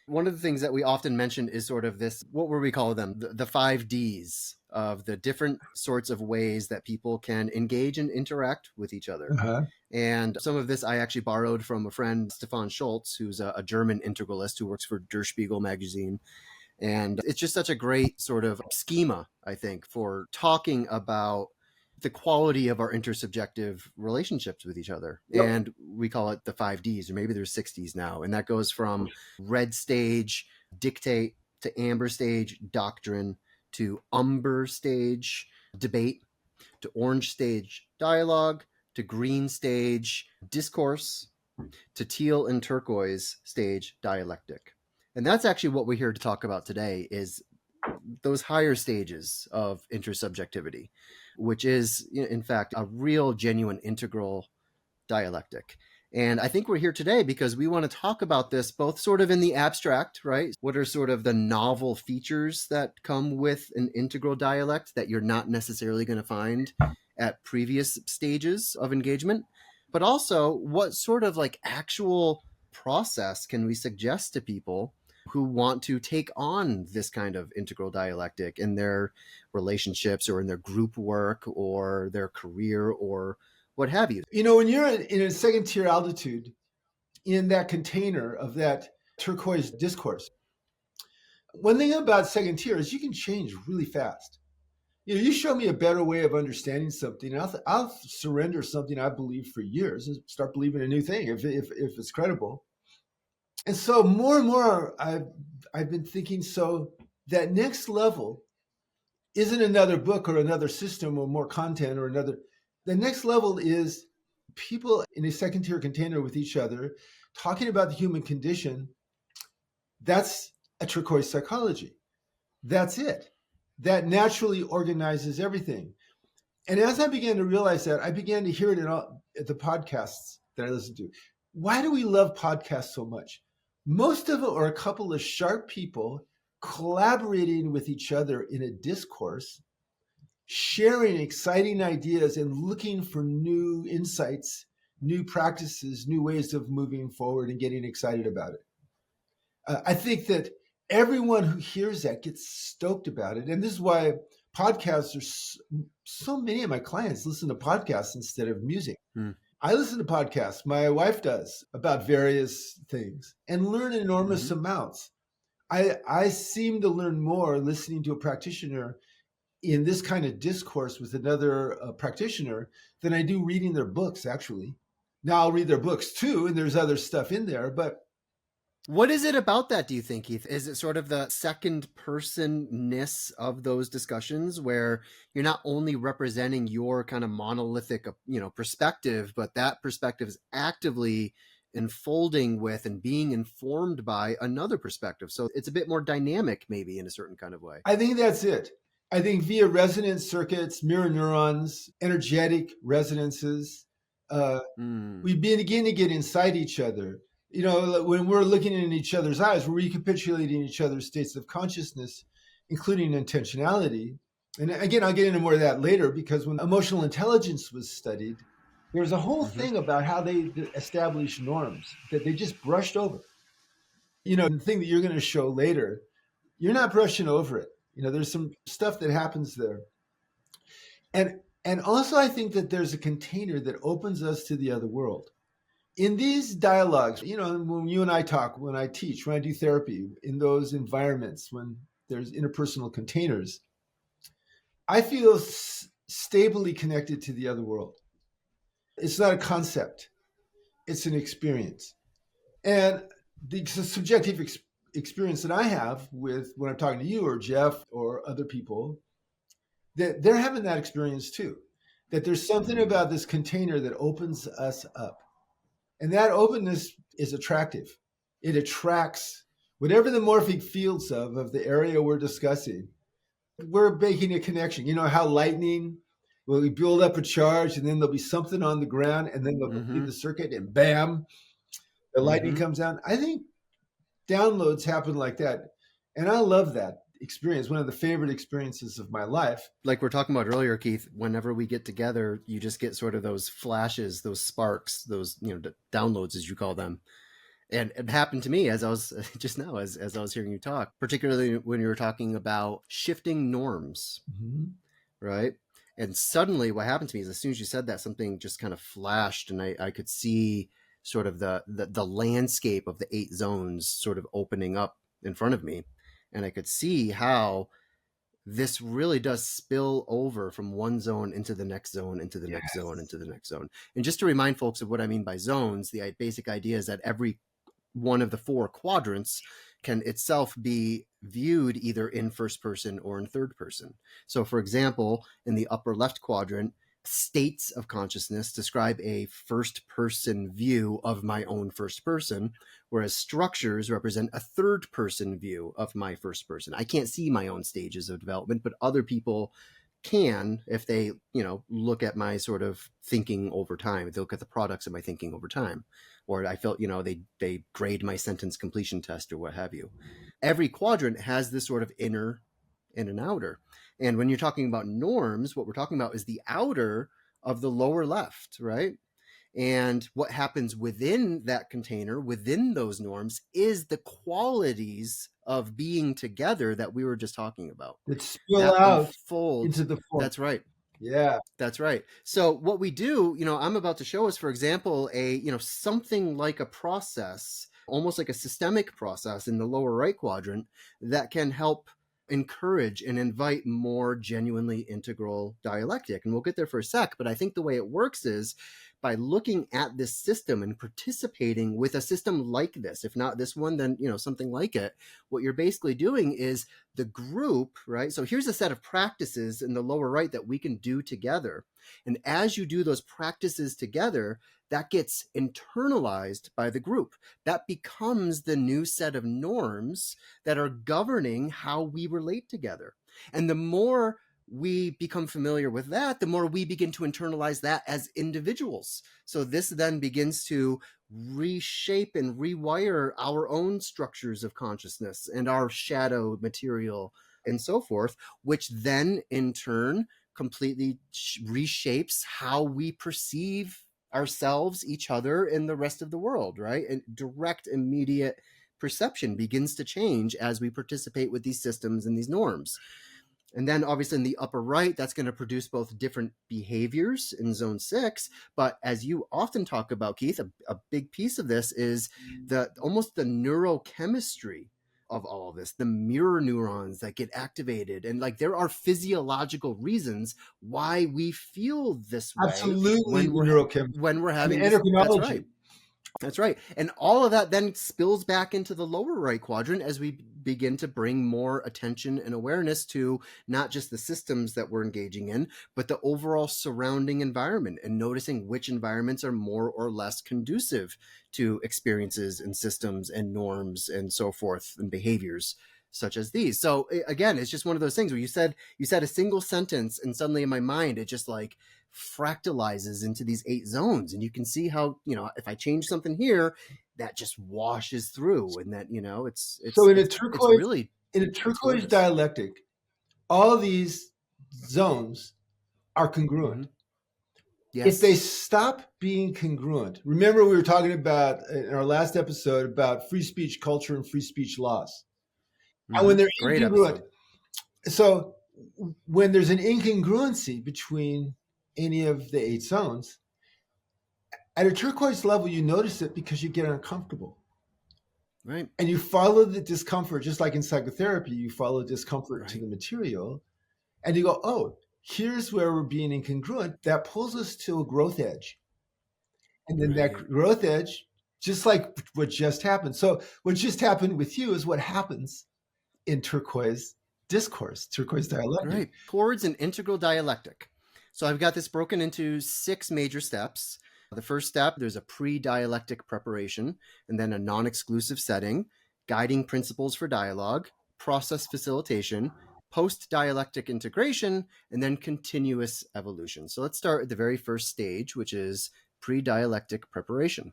One of the things that we often mention is sort of this, what would we call them? The 5 Ds of the different sorts of ways that people can engage and interact with each other. Uh-huh. And some of this I actually borrowed from a friend, Stefan Schultz, who's a German integralist who works for Der Spiegel magazine. And it's just such a great sort of schema, I think, for talking about the quality of our intersubjective relationships with each other. Yep. And we call it the 5 Ds, or maybe there's 6 Ds now. And that goes from red stage, dictate, to amber stage, doctrine, to umber stage, debate, to orange stage, dialogue, to green stage, discourse, to teal and turquoise stage, dialectic. And that's actually what we're here to talk about today, is those higher stages of intersubjectivity, which is, in fact, a real, genuine, integral dialectic. And I think we're here today because we want to talk about this both sort of in the abstract, right? What are sort of the novel features that come with an integral dialect that you're not necessarily going to find at previous stages of engagement? But also, what sort of like actual process can we suggest to people who want to take on this kind of integral dialectic in their relationships or in their group work or their career or what have you? When you're in a second tier altitude in that container of that turquoise discourse, one thing about second tier is you can change really fast. You show me a better way of understanding something, and I'll surrender something I believed for years and start believing a new thing if it's credible. And so more and more, I've been thinking, so that next level isn't another book or another system or more content or another. The next level is people in a second tier container with each other talking about the human condition. That's a turquoise psychology. That's it. That naturally organizes everything. And as I began to realize that, I began to hear it at the podcasts that I listen to. Why do we love podcasts so much? Most of it are a couple of sharp people collaborating with each other in a discourse, sharing exciting ideas and looking for new insights, new practices, new ways of moving forward and getting excited about it. I think that everyone who hears that gets stoked about it. And this is why podcasts are so many of my clients listen to podcasts instead of music. I listen to podcasts, my wife does, about various things and learn enormous amounts. I seem to learn more listening to a practitioner in this kind of discourse with another practitioner than I do reading their books, actually. Now I'll read their books too, and there's other stuff in there, but what is it about that, do you think, Keith? Is it sort of the second person-ness of those discussions where you're not only representing your kind of monolithic, perspective, but that perspective is actively enfolding with and being informed by another perspective? So it's a bit more dynamic, maybe, in a certain kind of way. I think that's it. I think via resonance circuits, mirror neurons, energetic resonances, we begin to get inside each other. When we're looking in each other's eyes, we're recapitulating each other's states of consciousness, including intentionality. And again, I'll get into more of that later, because when emotional intelligence was studied, there's a whole thing about how they establish norms that they just brushed over. The thing that you're going to show later, you're not brushing over it. There's some stuff that happens there. And also I think that there's a container that opens us to the other world. In these dialogues, when you and I talk, when I teach, when I do therapy, in those environments, when there's interpersonal containers, I feel stably connected to the other world. It's not a concept. It's an experience. And the subjective experience that I have with when I'm talking to you or Jeff or other people, that they're having that experience too, that there's something about this container that opens us up. And that openness is attractive. It attracts whatever the morphic fields of the area we're discussing. We're making a connection. You know how lightning, well, we build up a charge and then there'll be something on the ground and then they'll complete the circuit and bam, the lightning comes down. I think downloads happen like that. And I love that experience, one of the favorite experiences of my life. Like we're talking about earlier, Keith, whenever we get together, you just get sort of those flashes, those sparks, those, downloads, as you call them. And it happened to me as I was just now, as I was hearing you talk, particularly when you were talking about shifting norms, Mhm. right? And suddenly what happened to me is as soon as you said that, something just kind of flashed, and I could see sort of the landscape of the 8 zones sort of opening up in front of me. And I could see how this really does spill over from one zone into the next zone, into the next zone, Yes. into the next zone. And just to remind folks of what I mean by zones, the basic idea is that every one of the 4 quadrants can itself be viewed either in first person or in third person. So, for example, in the upper left quadrant, states of consciousness describe a first person view of my own first person, whereas structures represent a third person view of my first person. I can't see my own stages of development, but other people can if they look at my sort of thinking over time, if they look at the products of my thinking over time, or I felt they grade my sentence completion test or what have you. Every quadrant has this sort of inner and an outer. And when you're talking about norms, what we're talking about is the outer of the lower left, right? And what happens within that container, within those norms, is the qualities of being together that we were just talking about. That spill That out into unfolds. the form. That's right. Yeah. That's right. So what we do, I'm about to show us, for example, something like a process, almost like a systemic process in the lower right quadrant that can help encourage and invite more genuinely integral dialectic. And we'll get there for a sec, but I think the way it works is by looking at this system and participating with a system like this. If not this one, then, something like it. What you're basically doing is the group, right? So here's a set of practices in the lower right that we can do together. And as you do those practices together, that gets internalized by the group. That becomes the new set of norms that are governing how we relate together. And the more we become familiar with that, the more we begin to internalize that as individuals. So this then begins to reshape and rewire our own structures of consciousness and our shadow material and so forth, which then in turn completely reshapes how we perceive ourselves, each other, and the rest of the world, right? And direct, immediate perception begins to change as we participate with these systems and these norms. And then obviously in the upper right, that's going to produce both different behaviors in zone 6. But as you often talk about, Keith, a big piece of this is almost the neurochemistry of all of this, the mirror neurons that get activated. And like there are physiological reasons why we feel this way Absolutely, the neurochemistry when we're and having this. That's right. endocrinology. That's right. And all of that then spills back into the lower right quadrant as we begin to bring more attention and awareness to not just the systems that we're engaging in, but the overall surrounding environment, and noticing which environments are more or less conducive to experiences and systems and norms and so forth and behaviors such as these. So again, it's just one of those things where you said a single sentence and suddenly in my mind, it just like fractalizes into these 8 zones. And you can see how, if I change something here, that just washes through, and that, So it's really, in a it's turquoise gorgeous. dialectic, all these zones are Mm-hmm. congruent. If they Yes. stop being congruent, remember we were talking about in our last episode about free speech culture and free speech laws. And Mm-hmm. when they're Great incongruent, episode. so when there's an incongruency between any of the 8 zones, at a turquoise level, you notice it because you get uncomfortable. Right. And you follow the discomfort, just like in psychotherapy, you follow discomfort to Right. the material, and you go, oh, here's where we're being incongruent. That pulls us to a growth edge. And then that Right. growth edge, just like what just happened. So, what just happened with you is what happens in turquoise discourse, turquoise dialectic. Right. Towards an integral dialectic. So I've got this broken into 6 major steps. The first step, there's a pre-dialectic preparation, and then a non-exclusive setting, guiding principles for dialogue, process facilitation, post-dialectic integration, and then continuous evolution. So let's start at the very first stage, which is pre-dialectic preparation.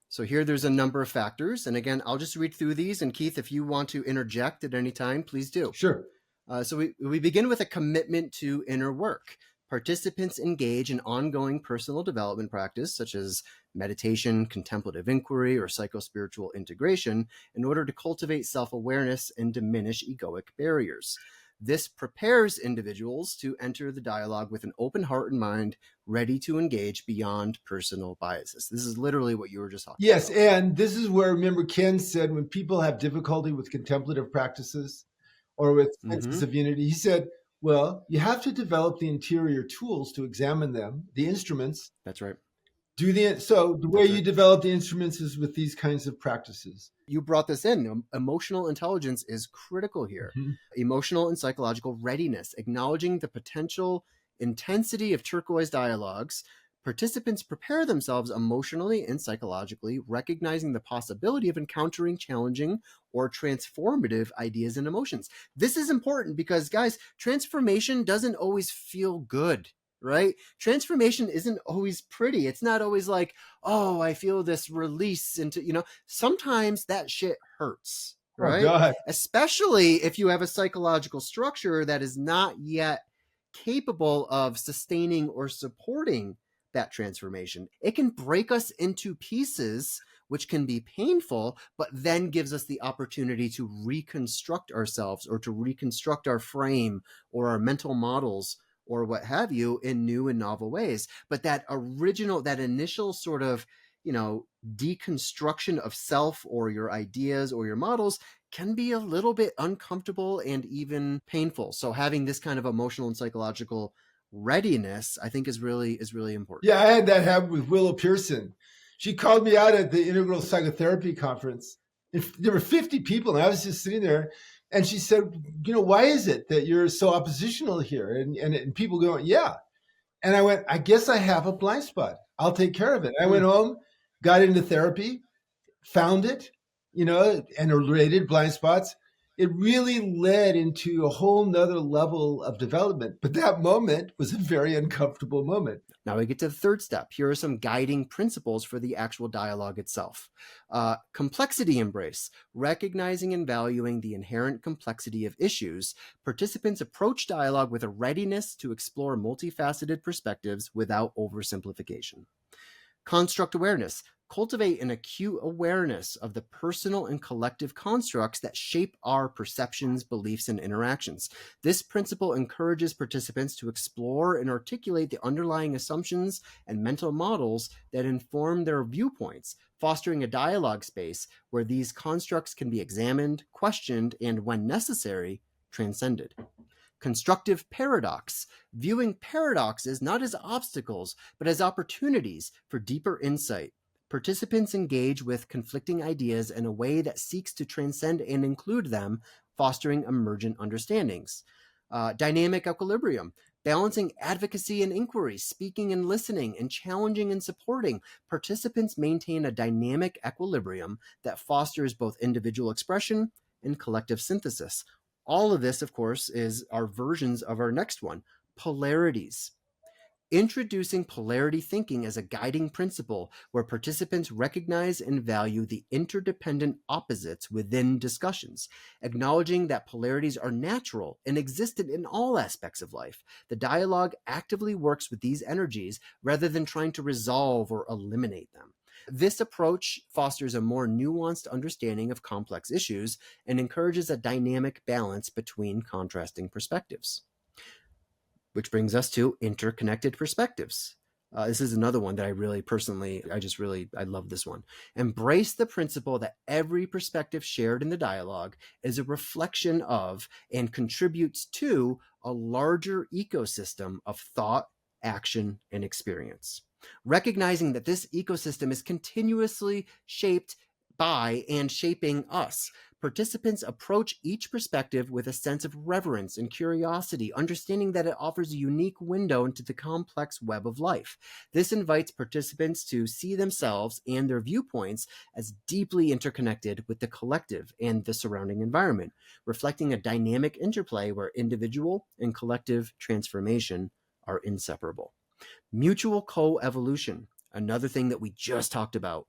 So here there's a number of factors. And again, I'll just read through these. And Keith, if you want to interject at any time, please do. Sure. So we begin with a commitment to inner work. Participants engage in ongoing personal development practice, such as meditation, contemplative inquiry, or psychospiritual integration, in order to cultivate self-awareness and diminish egoic barriers. This prepares individuals to enter the dialogue with an open heart and mind, ready to engage beyond personal biases. This is literally what you were just talking Yes, about. and this is where, remember, Ken said when people have difficulty with contemplative practices or with senses of unity, he said, well, you have to develop the interior tools to examine them, the instruments. That's right. So the way you develop the instruments is with these kinds of practices. You brought this in. Emotional intelligence is critical here. Emotional and psychological readiness, acknowledging the potential intensity of turquoise dialogues. Participants prepare themselves emotionally and psychologically, recognizing the possibility of encountering challenging or transformative ideas and emotions. This is important because, guys, transformation doesn't always feel good, right? Transformation isn't always pretty. It's not always like, oh, I feel this release into, sometimes that shit hurts, right? Oh, God. Especially if you have a psychological structure that is not yet capable of sustaining or supporting that transformation. It can break us into pieces, which can be painful, but then gives us the opportunity to reconstruct ourselves or to reconstruct our frame or our mental models or what have you in new and novel ways. But that initial sort of, deconstruction of self or your ideas or your models can be a little bit uncomfortable and even painful. So having this kind of emotional and psychological readiness, I think, is really important. Yeah, I had that happen with Willow Pearson. She called me out at the Integral Psychotherapy Conference. There were 50 people, and I was just sitting there. And she said, why is it that you're so oppositional here? And people going, yeah. And I went, I guess I have a blind spot. I'll take care of it. I went home, got into therapy, found it, and related blind spots. It really led into a whole nother level of development. But that moment was a very uncomfortable moment. Now we get to the third step. Here are some guiding principles for the actual dialogue itself. Complexity embrace, recognizing and valuing the inherent complexity of issues. Participants approach dialogue with a readiness to explore multifaceted perspectives without oversimplification. Construct awareness, cultivate an acute awareness of the personal and collective constructs that shape our perceptions, beliefs, and interactions. This principle encourages participants to explore and articulate the underlying assumptions and mental models that inform their viewpoints, fostering a dialogue space where these constructs can be examined, questioned, and, when necessary, transcended. Constructive paradox, viewing paradoxes not as obstacles, but as opportunities for deeper insight. Participants engage with conflicting ideas in a way that seeks to transcend and include them, fostering emergent understandings. Dynamic equilibrium, balancing advocacy and inquiry, speaking and listening, and challenging and supporting. Participants maintain a dynamic equilibrium that fosters both individual expression and collective synthesis. All of this, of course, is our versions of our next one, polarities. Introducing polarity thinking as a guiding principle where participants recognize and value the interdependent opposites within discussions, acknowledging that polarities are natural and existent in all aspects of life. The dialogue actively works with these energies rather than trying to resolve or eliminate them. This approach fosters a more nuanced understanding of complex issues and encourages a dynamic balance between contrasting perspectives. Which brings us to interconnected perspectives. This is another one that I really personally, I love this one. Embrace the principle that every perspective shared in the dialogue is a reflection of and contributes to a larger ecosystem of thought, action, and experience. Recognizing that this ecosystem is continuously shaped by and shaping us. Participants approach each perspective with a sense of reverence and curiosity, understanding that it offers a unique window into the complex web of life. This invites participants to see themselves and their viewpoints as deeply interconnected with the collective and the surrounding environment, reflecting a dynamic interplay where individual and collective transformation are inseparable. Mutual co-evolution, another thing that we just talked about.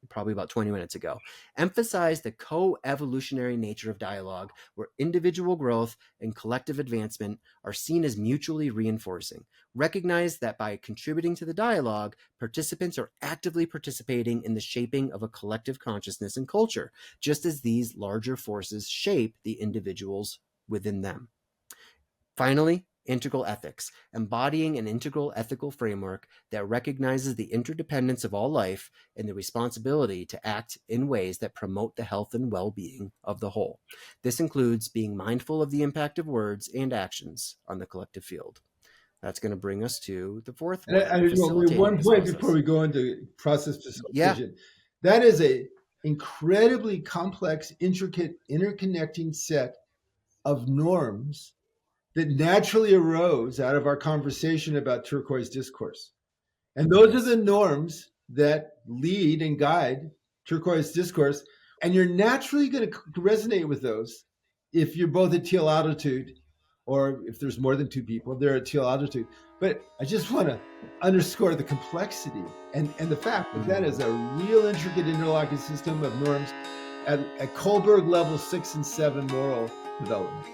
probably about 20 minutes ago, emphasize the co-evolutionary nature of dialogue, where individual growth and collective advancement are seen as mutually reinforcing. Recognize that by contributing to the dialogue, participants are actively participating in the shaping of a collective consciousness and culture, just as these larger forces shape the individuals within them. Finally, integral ethics, embodying an integral ethical framework that recognizes the interdependence of all life and the responsibility to act in ways that promote the health and well-being of the whole. This includes being mindful of the impact of words and actions on the collective field. That's going to bring us to the fourth And one, I facilitating one this point process. before we go into process Yeah. facilitation. That is a incredibly complex, intricate, interconnecting set of norms that naturally arose out of our conversation about turquoise discourse. And those Yes. are the norms that lead and guide turquoise discourse. And you're naturally going to resonate with those if you're both at teal altitude, or if there's more than two people, they're at teal altitude. But I just want to underscore the complexity and the fact that that is a real intricate interlocking system of norms at Kohlberg level 6 and 7 moral development.